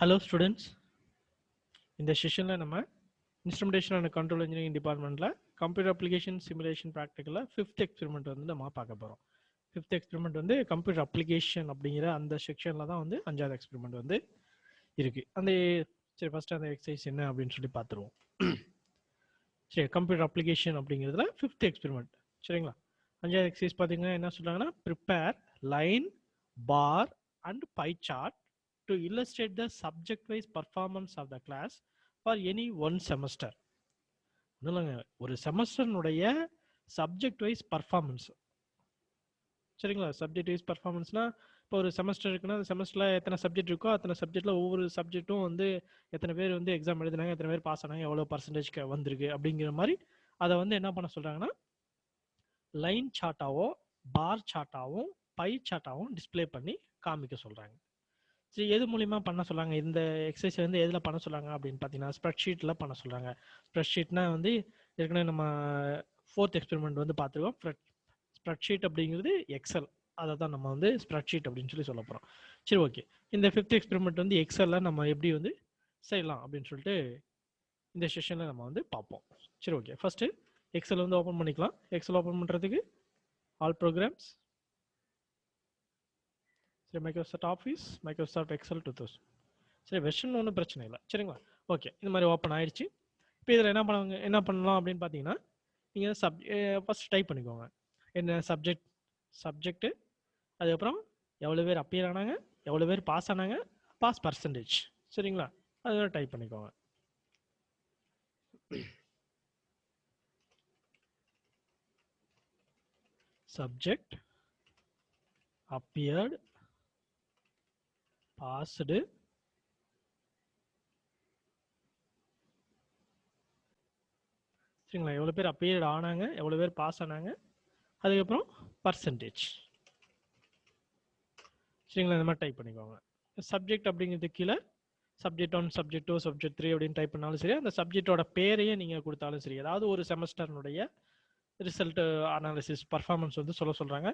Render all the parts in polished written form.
Hello students, இந்த செஷனில் நம்ம இன்ஸ்ட்ருமெண்டேஷன் அண்ட் கண்ட்ரோல் இன்ஜினியரிங் டிபார்ட்மெண்ட்டில் கம்ப்யூட்டர் அப்ளிகேஷன் சிமுலேஷன் ப்ராக்டிக்கலில் ஃபிஃப்த் எக்ஸ்பெரிமெண்ட் வந்து நம்ம பார்க்க போகிறோம். ஃபிஃப்த் எக்ஸ்பெரிமெண்ட் வந்து கம்ப்யூட்டர் அப்ளிகேஷன் அப்படிங்கிற அந்த செக்ஷனில் தான் வந்து 5வது எக்ஸ்பெரிமெண்ட் வந்து இருக்குது. சரி ஃபஸ்ட்டு அந்த எக்ஸசைஸ் என்ன அப்படின்னு சொல்லி பார்த்துருவோம். சரி, கம்ப்யூட்டர் அப்ளிகேஷன் அப்படிங்கிறதுல ஃபிஃப்த் எக்ஸ்பெரிமெண்ட். சரிங்களா, 5வது எக்ஸசைஸ் பார்த்தீங்கன்னா என்ன சொல்கிறாங்கன்னா, prepare line bar and pie chart to illustrate the subject wise performance of the class for any one semester. இல்லைங்க, ஒரு செமஸ்டர்னுடைய சப்ஜெக்ட் வைஸ் பர்ஃபார்மன்ஸ். சரிங்களா, சப்ஜெக்ட் வைஸ் பர்ஃபார்மன்ஸ்னா இப்போ ஒரு செமஸ்டர் இருக்குன்னா அந்த செமஸ்டரில் எத்தனை சப்ஜெக்ட் இருக்கோ அத்தனை சப்ஜெக்டில் ஒவ்வொரு சப்ஜெக்ட்டும் வந்து எத்தனை பேர் வந்து எக்ஸாம் எழுதினாங்க, எத்தனை பேர் பாஸ் ஆனாங்க, எவ்வளோ பர்சன்டேஜ் வந்திருக்கு அப்படிங்கிற மாதிரி அதை வந்து என்ன பண்ண சொல்கிறாங்கன்னா, லைன் சார்ட்டாவோ பார் சார்ட்டாவும் பை சார்ட்டாவும் டிஸ்பிளே பண்ணி காமிக்க சொல்கிறாங்க. சரி, எது மூலிமா பண்ண சொல்கிறாங்க? இந்த எக்ஸசைஸ் வந்து எதில் பண்ண சொல்கிறாங்க அப்படின்னு பார்த்தீங்கன்னா, ஸ்ப்ரெட்ஷீட்டில் பண்ண சொல்கிறாங்க. ஸ்ப்ரெட்ஷீட்னா வந்து ஏற்கனவே நம்ம 4th எக்ஸ்பெரிமெண்ட் வந்து பார்த்துருக்கோம். ஸ்ப்ரெட்ஷீட் அப்படிங்கிறது எக்ஸல், அதை தான் நம்ம வந்து ஸ்ப்ரெட்ஷீட் அப்படின்னு சொல்லி சொல்ல போகிறோம். சரி, ஓகே. இந்த 5th எக்ஸ்பெரிமெண்ட் வந்து எக்ஸலில் நம்ம எப்படி வந்து செய்யலாம் அப்படின்னு சொல்லிட்டு இந்த செஷனில் நம்ம வந்து பார்ப்போம். சரி, ஓகே. ஃபஸ்ட்டு எக்ஸல் வந்து ஓப்பன் பண்ணிக்கலாம். எக்ஸல் ஓப்பன் பண்ணுறதுக்கு ஆல் ப்ரோக்ராம்ஸ், சரி, மைக்ரோசாஃப்ட் ஆஃபீஸ், மைக்ரோசாஃப்ட் எக்ஸல் 2000. சரி, வெர்ஷன் ஒன்றும் பிரச்சனை இல்லை. சரிங்களா, ஓகே. இந்த மாதிரி ஓப்பன் ஆயிடுச்சு. இப்போ இதில் என்ன பண்ணலாம் அப்படின்னு பார்த்தீங்கன்னா, நீங்கள் ஃபஸ்ட் டைப் பண்ணிக்கோங்க. என்ன சப்ஜெக்ட்டு, அதுக்கப்புறம் எவ்வளோ பேர் அப்பியர் ஆனாங்க, எவ்வளோ பேர் பாஸ் ஆனாங்க, பாஸ் பர்சன்டேஜ். சரிங்களா, அதோட டைப் பண்ணிக்கோங்க. சப்ஜெக்ட், அப்பியர்டு, பாஸ்டு, சரிங்களா, எவ்வளோ பேர் அப்பியர்ட் ஆனாங்க, எவ்வளோ பேர் பாஸ் ஆனாங்க, அதுக்கப்புறம் பர்சன்டேஜ். சரிங்களா, இந்த மாதிரி டைப் பண்ணிக்கோங்க. சப்ஜெக்ட் அப்படிங்கிறது கீழே சப்ஜெக்ட் 1, சப்ஜெக்ட் 2, சப்ஜெக்ட் 3 அப்படின்னு டைப் பண்ணாலும் சரி, அந்த சப்ஜெக்டோட பேரையே நீங்கள் கொடுத்தாலும் சரி, ஏதாவது ஒரு செமஸ்டர்னுடைய ரிசல்ட் அனாலிசிஸ் பர்ஃபார்மன்ஸ் வந்து சொல்கிறாங்க.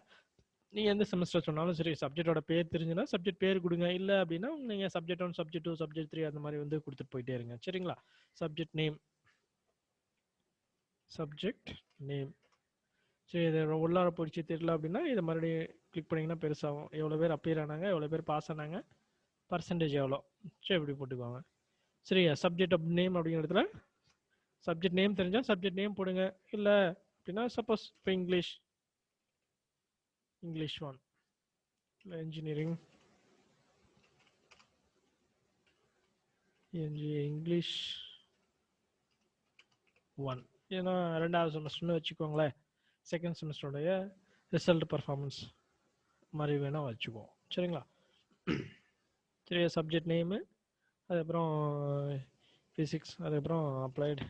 நீங்கள் எந்த செமஸ்டர் சொன்னாலும் சரி, சப்ஜெக்டோட பேர் தெரிஞ்சுன்னா சப்ஜெக்ட் பேர் கொடுங்க. இல்லை அப்படின்னா நீங்கள் சப்ஜெக்ட் 1, சப்ஜெக்ட் 2, சப்ஜெக்ட் 3 அந்த மாதிரி வந்து கொடுத்துட்டு போயிட்டே இருங்க. சரிங்களா, சப்ஜெக்ட் நேம், சரி, இது உள்ளார போயிடுச்சு தெரியல அப்படின்னா இதை மறுபடியும் கிளிக் பண்ணிங்கன்னா பெருசாகும். எவ்வளோ பேர் அப்பியர் ஆனாங்க, எவ்வளோ பேர் பாஸ் ஆனாங்க, பர்சன்டேஜ் எவ்வளோ, சரி இப்படி போட்டுக்குவாங்க. சரி, சப்ஜெக்ட் நேம் அப்படிங்கிறதுல சப்ஜெக்ட் நேம் தெரிஞ்சால் சப்ஜெக்ட் நேம் போடுங்க. இல்லை அப்படின்னா சப்போஸ் இப்போ இங்கிலீஷ் 1, இல்லை இன்ஜினியரிங் இங்கிலீஷ் 1, ஏன்னா 2வது செமஸ்டர்னு வச்சுக்கோங்களேன். செகண்ட் செமஸ்டருடைய ரிசல்ட் பர்ஃபார்மன்ஸ் மாதிரி வேணால் வச்சுக்குவோம். சரிங்களா, சரி, சப்ஜெக்ட் நேமு, அதுக்கப்புறம் ஃபிசிக்ஸ், அதுக்கப்புறம் அப்ளைடு,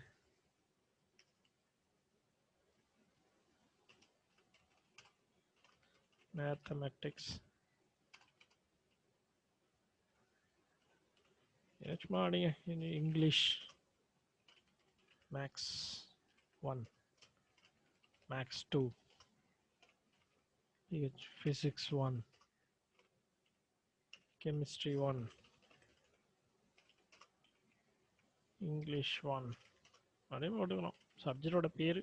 மேத்தமெட்டிக்ஸ், சும்மா அப்படிங்க English maths 1, maths 2, physics 1, chemistry 1, English 1 அப்படியே போட்டுக்கணும். சப்ஜெக்டோட பேர்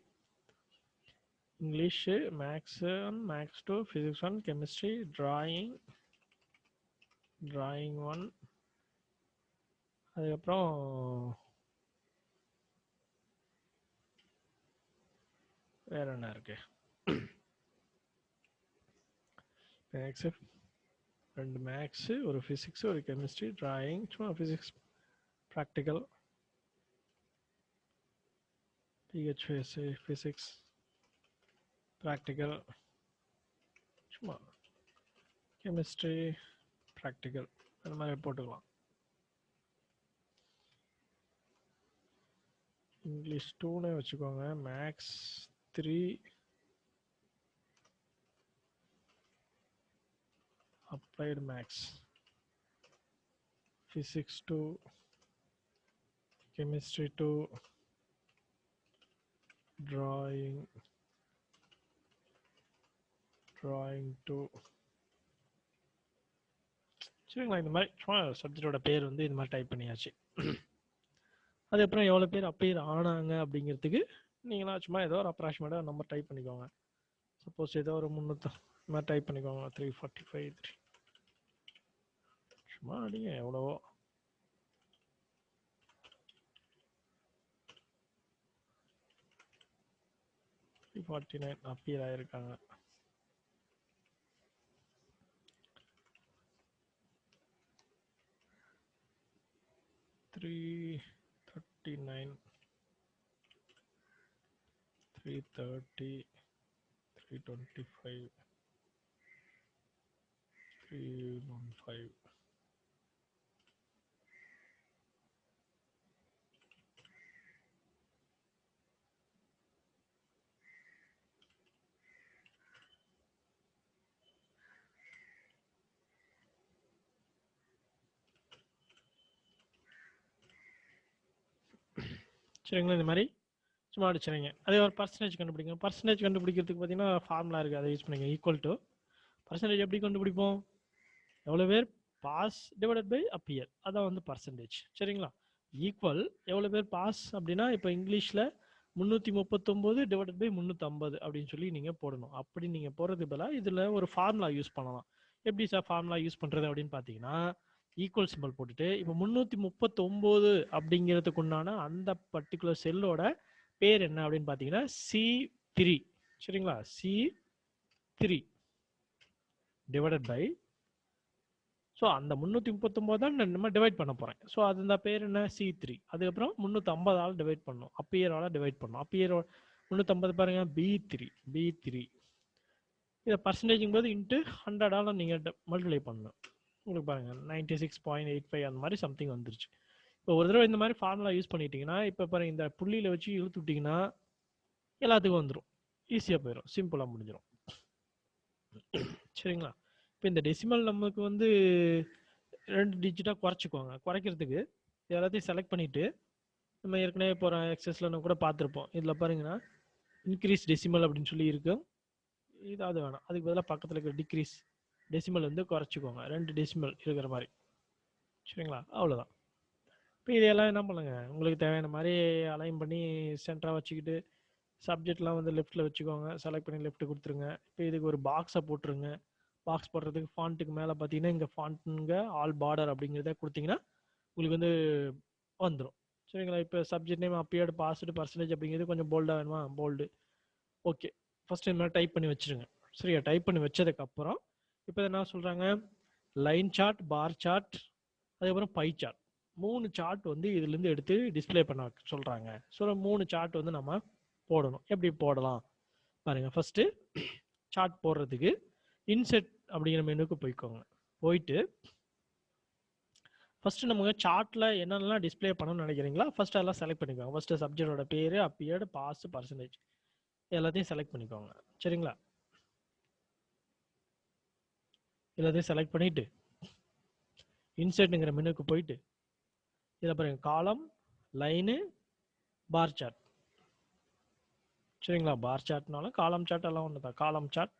English, maths 1, maths 2, physics 1, chemistry, drawing 1, அதுக்கப்புறம் வேற என்ன இருக்கு, மேக்ஸு 2, மேக்ஸு, ஒரு ஃபிசிக்ஸ், ஒரு கெமிஸ்ட்ரி, டிராயிங், சும்மா physics practical, PHSC physics practical, சும்மா கெமிஸ்ட்ரி ப்ராக்டிக்கல் அந்த மாதிரி போட்டுக்கலாம். இங்கிலீஷ் 2னே வச்சுக்கோங்க. Maths 3, applied maths, physics 2, chemistry 2, drawing 2. சரிங்களா? இந்த மாதிரி சும்மா சப்ஜெக்டோட பேர் வந்து இது மாதிரி டைப் பண்ணியாச்சு. அதுக்கப்புறம் எவ்வளோ பேர் அப்பியர் ஆனாங்க அப்படிங்கிறதுக்கு நீங்களா சும்மா ஏதோ ஒரு அப்ராக்சிமேட்டாக நம்பர் டைப் பண்ணிக்கோங்க. சப்போஸ் ஏதோ ஒரு 300 இந்த மாதிரி டைப் பண்ணிக்கோங்க. 345 சும்மா அடிங்க எவ்வளவோ. 349 அப்பியர் ஆயிருக்காங்க. 339 330 325 315 சரிங்களா? இந்த மாதிரி சும்மா அடிச்சிருங்க. அதே ஒரு பர்சன்டேஜ் கண்டுபிடிங்க. பர்சன்டேஜ் கண்டுபிடிக்கிறதுக்கு பார்த்தீங்கன்னா ஃபார்முலா இருக்குது, அதை யூஸ் பண்ணிங்க. ஈக்குவல் டு பர்சன்டேஜ் எப்படி கண்டுபிடிப்போம்? எவ்வளோ பேர் பாஸ் டிவைடட் பை அப்பியர், அதான் வந்து பர்சன்டேஜ். சரிங்களா? ஈக்குவல் எவ்வளோ பேர் பாஸ் அப்படின்னா இப்போ இங்கிலீஷில் 339 டிவைடட் பை 350 அப்படின்னு சொல்லி நீங்கள் போடணும். அப்படி நீங்கள் போடுறது பதிலாக இதில் ஒரு ஃபார்முலா யூஸ் பண்ணலாம். எப்படி சார் ஃபார்முலா யூஸ் பண்ணுறது அப்படின்னு பார்த்தீங்கன்னா, ஈக்குவல் சிம்பிள் போட்டுட்டு இப்போ 339 அப்படிங்கிறதுக்கு உண்டான அந்த பர்டிகுலர் செல்லோட பேர் என்ன அப்படின்னு பார்த்தீங்கன்னா C3. சரிங்களா? C3 டிவைடட் பை, ஸோ அந்த 339 தான் நம்ம டிவைட் பண்ண போகிறேன். ஸோ அது இந்த பேர் என்ன C3. அதுக்கப்புறம் 350 டிவைட் பண்ணணும், அப்பியரால் டிவைட் பண்ணணும். அப்பியர் 350 பாருங்க B3. இதை பர்சன்டேஜிங் போது இன்ட்டு 100 நீங்கள் மல்டிப்ளை பண்ணணும். உங்களுக்கு பாருங்க 96.85 அந்த மாதிரி சம்திங் வந்துருச்சு. இப்போ ஒரு தடவை இந்த மாதிரி ஃபார்முலா யூஸ் பண்ணிட்டீங்கன்னா இப்போ பாருங்க இந்த புள்ளியில் வச்சு இழுத்து விட்டிங்கன்னா எல்லாத்துக்கும் வந்துடும், ஈஸியாக போயிடும், சிம்பிளாக முடிஞ்சிடும். சரிங்களா? இப்போ இந்த டெசிமல் நமக்கு வந்து 2 டிஜிட்டாக குறைச்சிக்கோங்க. குறைக்கிறதுக்கு எல்லாத்தையும் செலக்ட் பண்ணிவிட்டு நம்ம ஏற்கனவே போகிற எக்ஸஸில் நம்ம கூட பார்த்துருப்போம். இதில் பாருங்கன்னா இன்க்ரீஸ் டெசிமல் அப்படின்னு சொல்லி இருக்கு. இது அது வேணாம், அதுக்கு பதிலாக பக்கத்தில் இருக்கிற டிக்ரீஸ் டெசிமல் வந்து குறைச்சிக்கோங்க, 2 டெசிமல் இருக்கிற மாதிரி. சரிங்களா? அவ்வளோதான். இப்போ இதையெல்லாம் என்ன பண்ணுங்க, உங்களுக்கு தேவையான மாதிரி அலைன் பண்ணி சென்டராக வச்சுக்கிட்டு சப்ஜெக்ட்லாம் வந்து லெஃப்ட்டில் வச்சுக்கோங்க. செலக்ட் பண்ணி லெஃப்ட் கொடுத்துருங்க. இப்போ இதுக்கு ஒரு பாக்ஸை போட்டுருங்க. பாக்ஸ் போடுறதுக்கு ஃபாண்ட்டுக்கு மேலே பார்த்தீங்கன்னா இங்கே ஃபாண்ட்டுங்க ஆல் பார்டர் அப்படிங்கிறத கொடுத்தீங்கன்னா உங்களுக்கு வந்து வந்துடும். சரிங்களா? இப்போ subject name appeared passed percentage அப்படிங்கிறது கொஞ்சம் போல்டாக வேணுமா, போல்டு. ஓகே, ஃபஸ்ட்டு இந்த மாதிரி டைப் பண்ணி வச்சுருங்க. சரியா? டைப் பண்ணி வச்சதுக்கப்புறம் இப்போ என்ன சொல்கிறாங்க, லைன் சார்ட், பார் சார்ட், அதுக்கப்புறம் பை சார்ட், 3 சார்ட் வந்து இதுலேருந்து எடுத்து டிஸ்பிளே பண்ண சொல்கிறாங்க. ஸோ 3 சார்ட் வந்து நம்ம போடணும். எப்படி போடலாம் பாருங்க. ஃபர்ஸ்ட் சார்ட் போடுறதுக்கு இன்செட் அப்படிங்கிற மெனுக்கு போய்க்கோங்க. போயிட்டு ஃபர்ஸ்ட் நமக்கு சார்ட்ல என்னென்னலாம் டிஸ்பிளே பண்ணணும்னு நினைக்கிறீங்களா ஃபர்ஸ்ட் அதெல்லாம் செலக்ட் பண்ணிக்கோங்க. ஃபர்ஸ்ட் சப்ஜெக்டோட பேரு, அப்பியர்டு, பாஸ், பர்சன்டேஜ் எல்லாத்தையும் செலக்ட் பண்ணிக்கோங்க. சரிங்களா? எல்லாத்தையும் செலக்ட் பண்ணிட்டு இன்செட்ங்கிற மெனுக்கு போயிட்டு இதில் பாருங்க காலம், லைனு, பார் சார்ட். சரிங்களா? பார் சார்ட்னாலும் காலம் சார்ட் எல்லாம் ஒன்று தான். Column chart,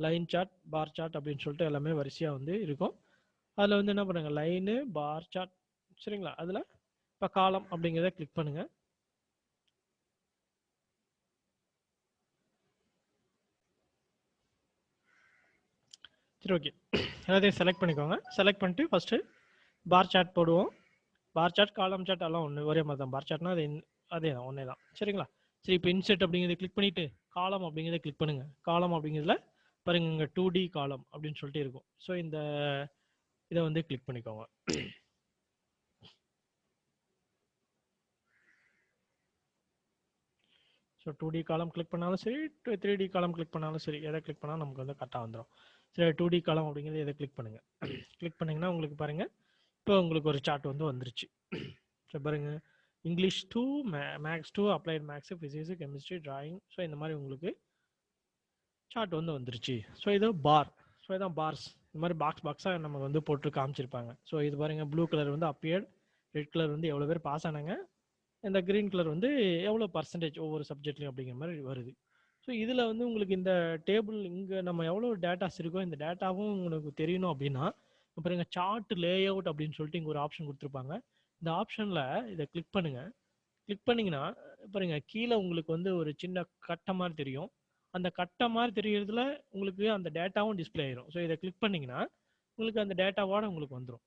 line chart, bar chart அப்படின்னு சொல்லிட்டு எல்லாமே வரிசையாக வந்து இருக்கும். அதில் வந்து என்ன பண்ணுங்க, லைனு, பார் சார்ட். சரிங்களா? அதில் இப்போ காலம் அப்படிங்கிறத கிளிக் பண்ணுங்க. சரி, ஓகே, எல்லாத்தையும் செலக்ட் பண்ணிக்கோங்க. செலக்ட் பண்ணிட்டு ஃபர்ஸ்ட் பார் சார்ட் போடுவோம். பார் சார்ட், காலம் சார்ட் எல்லாம் ஒன்று, ஒரே மாதிரி தான். பார் சார்ட்னா அதே தான், ஒன்றே தான். சரிங்களா? சரி, இப்போ இன்செட் அப்படிங்கிறத கிளிக் பண்ணிட்டு காலம் அப்படிங்கிறத கிளிக் பண்ணுங்க. காலம் அப்படிங்கிறதுல பாருங்க இங்கே 2D காலம் அப்படின்னு சொல்லிட்டு இருக்கும். ஸோ இந்த இதை வந்து கிளிக் பண்ணிக்கோங்க. ஸோ 2D காலம் கிளிக் பண்ணாலும் சரி, 3D காலம் கிளிக் பண்ணாலும் சரி, எதை கிளிக் பண்ணாலும் நமக்கு வந்து கரெக்டாக வந்துடும். சரி, 2D காலம் அப்படிங்கிறது எதை கிளிக் பண்ணுங்க. கிளிக் பண்ணிங்கன்னா உங்களுக்கு பாருங்க இப்போ உங்களுக்கு ஒரு சார்ட் வந்து வந்துருச்சு. ஸோ பாருங்க English 2, maths 2, applied maths, physics, chemistry, drawing. So இந்த மாதிரி உங்களுக்கு சார்ட் வந்து வந்துருச்சு. ஸோ இது பார். ஸோ இதான் பார்ஸ். இந்த மாதிரி பாக்ஸாக நம்ம வந்து போட்டு காமிச்சிருப்பாங்க. ஸோ இது பாருங்க ப்ளூ கலர் வந்து அப்பியர்ட், ரெட் கலர் வந்து எவ்வளோ பேர் பாஸ் ஆனாங்க, இந்த க்ரீன் கலர் வந்து எவ்வளோ பர்சன்டேஜ் ஒவ்வொரு சப்ஜெக்ட்லையும் அப்படிங்கிற மாதிரி வருது. ஸோ இதில் வந்து உங்களுக்கு இந்த டேபிள் இங்கே நம்ம எவ்வளோ டேட்டாஸ் இருக்கோ இந்த டேட்டாவும் உங்களுக்கு தெரியணும் அப்படின்னா அப்புறம் சார்ட் லே அவுட் அப்படின்னு சொல்லிட்டு இங்கே ஒரு ஆப்ஷன் கொடுத்துருப்பாங்க. இந்த ஆப்ஷனில் இதை கிளிக் பண்ணுங்க. கிளிக் பண்ணிங்கன்னா பாருங்க கீழே உங்களுக்கு வந்து ஒரு சின்ன கட்டை மாதிரி தெரியும். அந்த கட்டை மாதிரி தெரியறதுல உங்களுக்கு அந்த டேட்டாவும் டிஸ்பிளே ஆயிரும். ஸோ இதை கிளிக் பண்ணிங்கன்னா உங்களுக்கு அந்த டேட்டாவோட உங்களுக்கு வந்துடும்.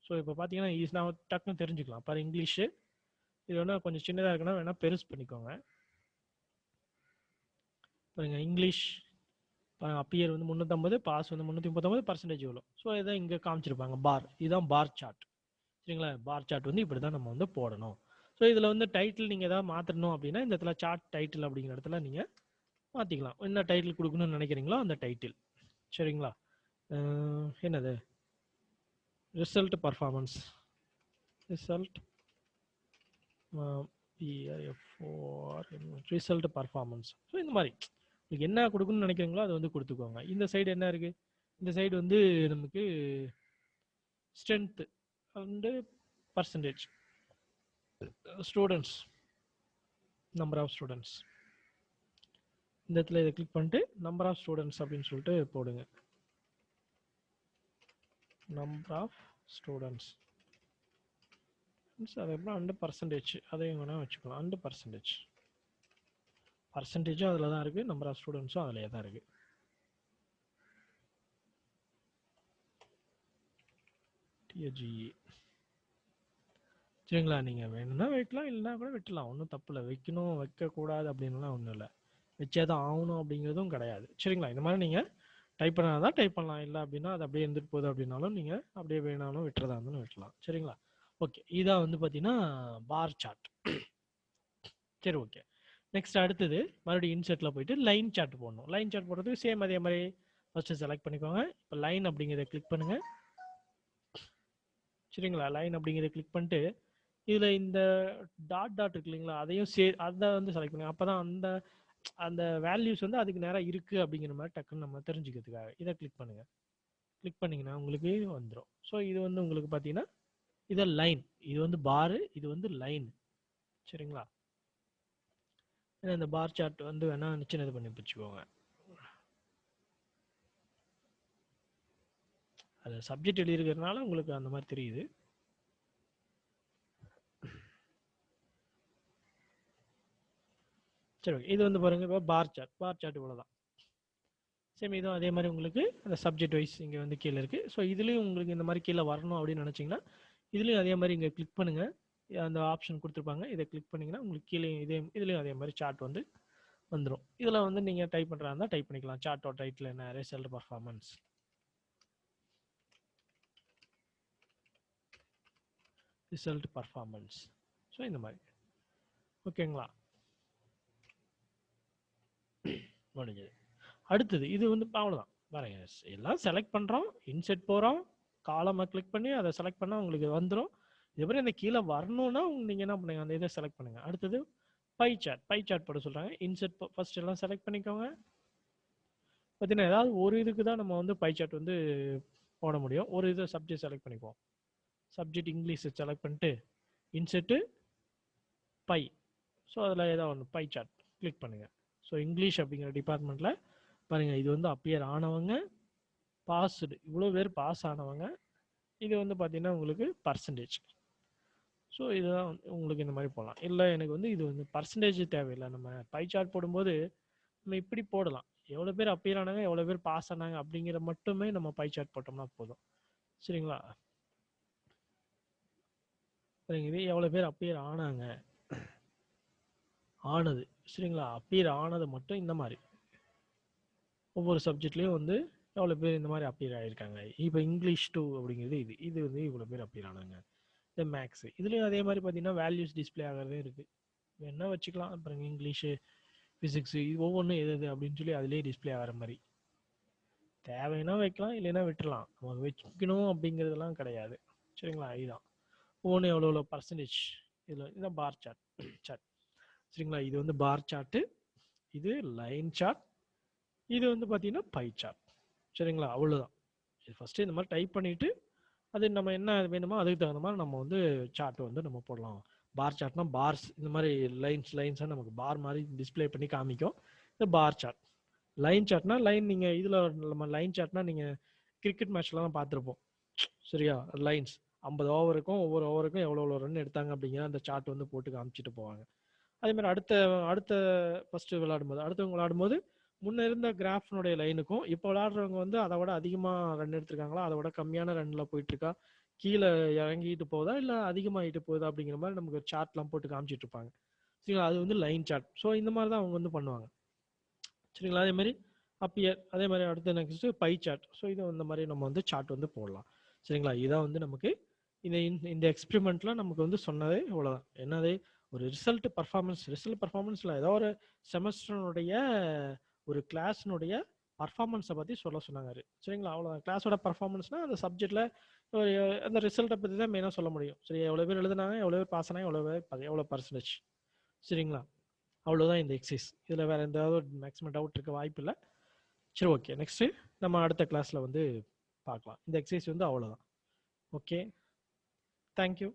ஸோ இப்போ பார்த்தீங்கன்னா நான் டக்குன்னு தெரிஞ்சுக்கலாம். பாரு இங்கிலீஷு இது வேணா கொஞ்சம் சின்னதாக இருக்குன்னா வேணா பெருசு பண்ணிக்கோங்க. பாருங்க இங்கிலீஷ் அப்பியர் வந்து 350, பாஸ் வந்து 339% எவ்வளோ. ஸோ இதை இங்கே காமிச்சிருப்பாங்க பார். இதுதான் பார் சார்ட். சரிங்களா? பார் சார்ட் வந்து இப்படி தான் நம்ம வந்து போடணும். ஸோ இதில் வந்து டைட்டில் நீங்கள் ஏதாவது மாற்றணும் அப்படின்னா இந்த இடத்துல சார்ட் டைட்டில் அப்படிங்கிற இடத்துல நீங்கள் மாற்றிக்கலாம். என்ன டைட்டில் கொடுக்கணும்னு நினைக்கிறீங்களோ அந்த டைட்டில். சரிங்களா? என்னது result performance, result result performance. So இந்த மாதிரி உங்களுக்கு என்ன கொடுக்கணும்னு நினைக்கிறீங்களோ அதை வந்து கொடுத்துக்கோங்க. இந்த சைடு என்ன இருக்குது? இந்த சைடு வந்து நமக்கு strength and percentage, students, number of students. இந்த இடத்துல இதை கிளிக் பண்ணிட்டு நம்பர் ஆஃப் ஸ்டூடெண்ட்ஸ் அப்படின்னு சொல்லிட்டு போடுங்க. நம்பர் ஆஃப் ஸ்டூடெண்ட்ஸ் அதுக்கப்புறம் அண்டு பர்சன்டேஜ் அதையும் வேணால் வச்சுக்கலாம். அண்டு பர்சன்டேஜ், பர்சன்டேஜும் அதில் தான் இருக்குது, நம்பர் ஆஃப் ஸ்டூடெண்ட்ஸும் அதிலே தான் இருக்குது. டிஏஜிஇ. சரிங்களா? நீங்கள் வேணும்னா வைக்கலாம், இல்லைனா கூட விட்டுலாம். ஒன்றும் தப்பு இல்லை. வைக்கணும் வைக்கக்கூடாது அப்படின்லாம் ஒன்றும் இல்லை. வச்சே தான் ஆகணும் அப்படிங்கிறதும் கிடையாது. சரிங்களா? இந்த மாதிரி நீங்கள் டைப் பண்ணால் தான் டைப் பண்ணலாம். இல்லை அப்படின்னா அது அப்படியே இருந்துட்டு போகுது அப்படின்னாலும் நீங்கள் அப்படியே வேணாலும் விட்டுறதா இருந்தாலும் விட்டுலாம். சரிங்களா? ஓகே, இதான் வந்து பார்த்தீங்கன்னா பார் சார்ட். சரி, ஓகே. நெக்ஸ்ட் அடுத்தது மறுபடியும் இன்செர்ட்டில் போயிட்டு லைன் சார்ட் போடணும். லைன் சார்ட் போடுறதுக்கு சேம் அதே மாதிரி ஃபஸ்ட்டு செலக்ட் பண்ணிக்கோங்க. இப்போ லைன் அப்படிங்கிறத கிளிக் பண்ணுங்கள். சரிங்களா? லைன் அப்படிங்கிறத கிளிக் பண்ணிட்டு இதில் இந்த டாட் இருக்கு இல்லைங்களா, அதையும் அதை வந்து செலக்ட் பண்ணுங்க. அப்போ தான் அந்த அந்த வேல்யூஸ் வந்து அதுக்கு நேராக இருக்குது அப்படிங்கிற மாதிரி டக்குன்னு நம்ம தெரிஞ்சுக்கிறதுக்காக இதை கிளிக் பண்ணுங்கள். கிளிக் பண்ணிங்கன்னா உங்களுக்கு வந்துடும். ஸோ இது வந்து உங்களுக்கு பார்த்தீங்கன்னா இது லைன், இது வந்து பாரு, இது வந்து லைன். சரிங்களா? இந்த பார் சார்ட் வந்து வேணா சின்னது பண்ணி வச்சுக்கோங்க. அது சப்ஜெக்ட் எழுதியிருக்கிறதுனால உங்களுக்கு அந்த மாதிரி தெரியுது. சரி, ஓகே. இது வந்து பாருங்க இப்போ பார் சார்ட் இவ்வளோதான். சேம் இதுவும் அதே மாதிரி உங்களுக்கு அந்த சப்ஜெக்ட் வைஸ் இங்கே வந்து கீழே இருக்குது. ஸோ இதுலேயும் உங்களுக்கு இந்த மாதிரி கீழே வரணும் அப்படின்னு நினச்சிங்கன்னா இதுலேயும் அதே மாதிரி இங்கே கிளிக் பண்ணுங்கள். அந்த ஆப்ஷன் கொடுத்துருப்பாங்க, இதை கிளிக் பண்ணிங்கன்னா உங்களுக்கு கீழே இதுலேயும் அதே மாதிரி சார்ட் வந்து வந்துடும். இதில் வந்து நீங்கள் டைப் பண்ணுறா இருந்தால் டைப் பண்ணிக்கலாம். சார்ட்டோட டைட்டில் என்ன, result performance, result performance. So இந்த மாதிரி ஓகேங்களா? முடிஞ்சது. அடுத்தது இது வந்து அவ்வளோதான். பாருங்க, எல்லாம் செலக்ட் பண்ணுறோம், இன்செர்ட் போகிறோம், காலமை கிளிக் பண்ணி அதை செலக்ட் பண்ணால் உங்களுக்கு வந்துடும். இதுமாதிரி இந்த கீழே வரணும்னா நீங்கள் என்ன பண்ணுங்க, அந்த இதை செலக்ட் பண்ணுங்கள். அடுத்தது பை சார்ட் போட சொல்கிறாங்க. இன்செர்ட் ஃபர்ஸ்ட் எல்லாம் செலக்ட் பண்ணிக்கோங்க. பார்த்தீங்கன்னா ஏதாவது ஒரு இதுக்கு தான் நம்ம வந்து பை சார்ட் வந்து போட முடியும். ஒரு இதை சப்ஜெக்ட் செலக்ட் பண்ணிக்குவோம். சப்ஜெக்ட் இங்கிலீஷ் செலக்ட் பண்ணிட்டு இன்செர்ட்டு பை. ஸோ அதில் ஏதாவது ஒன்று பை சார்ட் கிளிக் பண்ணுங்கள். ஸோ இங்கிலீஷ் அப்படிங்கிற டிபார்ட்மெண்ட்டில் பாருங்கள், இது வந்து அப்பியர் ஆனவங்க, பாஸ்டு, இவ்வளோ பேர் பாஸ் ஆனவங்க. இது வந்து பார்த்தீங்கன்னா உங்களுக்கு பர்சன்டேஜ். ஸோ இதுதான் உங்களுக்கு இந்த மாதிரி போடலாம். இல்லை எனக்கு வந்து இது வந்து பர்சன்டேஜ் தேவையில்லை, நம்ம பை சார்ட் போடும்போது நம்ம இப்படி போடலாம். எவ்வளோ பேர் அப்பியர் ஆனாங்க, எவ்வளோ பேர் பாஸ் ஆனாங்க அப்படிங்கிற மட்டுமே நம்ம பை சார்ட் போட்டோம்னா போதும். சரிங்களா? சரிங்க, இது எவ்வளோ பேர் அப்பியர் ஆனது. சரிங்களா? அப்பியர் ஆனது மட்டும் இந்த மாதிரி ஒவ்வொரு சப்ஜெக்ட்லேயும் வந்து எவ்வளோ பேர் இந்த மாதிரி அப்பியர் ஆகியிருக்காங்க. இப்போ இங்கிலீஷ் 2 அப்படிங்கிறது இது வந்து இவ்வளோ பேர் அப்பியர் ஆனாங்க. இந்த மேக்ஸு இதுலேயும் அதே மாதிரி பார்த்தீங்கன்னா வேல்யூஸ் டிஸ்பிளே ஆகிறதே இருக்குது. என்ன வச்சுக்கலாம். அப்புறம் இங்கிலீஷு, ஃபிசிக்ஸு, இது ஒவ்வொன்றும் எது அப்படின்னு சொல்லி அதிலே டிஸ்பிளே ஆகிற மாதிரி தேவைன்னா வைக்கலாம், இல்லைன்னா விட்டுடலாம். நமக்கு வைக்கணும் அப்படிங்கிறதுலாம் கிடையாது. சரிங்களா? இதுதான் ஒவ்வொன்று எவ்வளோ பர்சன்டேஜ். இதுதான் பார் சார்ட். சரிங்களா? இது வந்து பார் சார்ட்டு, இது லைன் சார்ட், இது வந்து பார்த்தீங்கன்னா பை சார்ட். சரிங்களா? அவ்வளோதான். இது ஃபஸ்ட்டு இந்த மாதிரி டைப் பண்ணிவிட்டு அது நம்ம என்ன வேணுமோ அதுக்கு தகுந்த மாதிரி நம்ம வந்து சார்ட் வந்து நம்ம போடலாம். பார் சார்ட்னா பார்ஸ், இந்த மாதிரி லைன்ஸாக நமக்கு பார் மாதிரி டிஸ்பிளே பண்ணி காமிக்கும். இது பார் சார்ட். லைன் சார்ட்னா லைன், நீங்கள் இதில் நம்ம லைன் சார்ட்னா நீங்கள் கிரிக்கெட் மேட்ச்லாம் பார்த்துருப்போம். சரியா? லைன்ஸ் 50 ஓவருக்கும் ஒவ்வொரு ஓவருக்கும் எவ்வளோ ரன் எடுத்தாங்க அப்படிங்கிற அந்த சார்ட் வந்து போட்டு காமிச்சிட்டு போவாங்க. அதே மாதிரி அடுத்த அடுத்த ஃபர்ஸ்ட் விளையாடும்போது அடுத்தவங்க விளையாடும்போது முன்ன இருந்த கிராஃப்னுடைய லைனுக்கும் இப்போ விளையாடுறவங்க வந்து அதை விட அதிகமாக ரன் எடுத்திருக்காங்களா, அதை விட கம்மியான ரன்ல போயிட்டு இருக்கா, கீழே இறங்கிட்டு போகுதா இல்லை அதிகமாகிட்டு போகுதா அப்படிங்கிற மாதிரி நமக்கு சார்ட்லாம் போட்டு காமிச்சிட்டு இருப்பாங்க. சரிங்களா? அது வந்து லைன் சார்ட். ஸோ இந்த மாதிரி தான் அவங்க வந்து பண்ணுவாங்க. சரிங்களா? அதே மாதிரி அப்பியர், அதே மாதிரி அடுத்து நெக்ஸ்ட் பை சார்ட். ஸோ இது இந்த மாதிரி நம்ம வந்து சார்ட் வந்து போடலாம். சரிங்களா? இதான் வந்து நமக்கு இந்த இந்த எக்ஸ்பெரிமெண்ட்ல நமக்கு வந்து சொன்னதே இவ்வளோதான். என்னது, ஒரு ரிசல்ட் பர்ஃபார்மன்ஸ்ல ஏதோ ஒரு செமஸ்டருடைய ஒரு கிளாஸ்னுடைய பர்ஃபார்மன்ஸை பற்றி சொல்ல சொன்னாங்க. சரிங்களா? அவ்வளோதான். கிளாஸோட பர்ஃபார்மன்ஸ்னா அந்த சப்ஜெக்ட்ல அந்த ரிசல்ட்டை பற்றி தான் மெயினாக சொல்ல முடியும். சரி, எவ்வளோ பேர் எழுதுனாங்க, எவ்வளோ பேர் பாஸ் ஆனாங்க, எவ்வளோ பர்சன்டேஜ். சரிங்களா? அவ்வளோதான் இந்த எக்ஸசைஸ். இதில் வேற எந்த மேக்ஸிமம் டவுட் இருக்க வாய்ப்பு இல்லை. சரி, ஓகே. நெக்ஸ்ட் நம்ம அடுத்த கிளாஸ்ல வந்து பார்க்கலாம். இந்த எக்ஸசைஸ் வந்து அவ்வளோதான். Okay, thank you.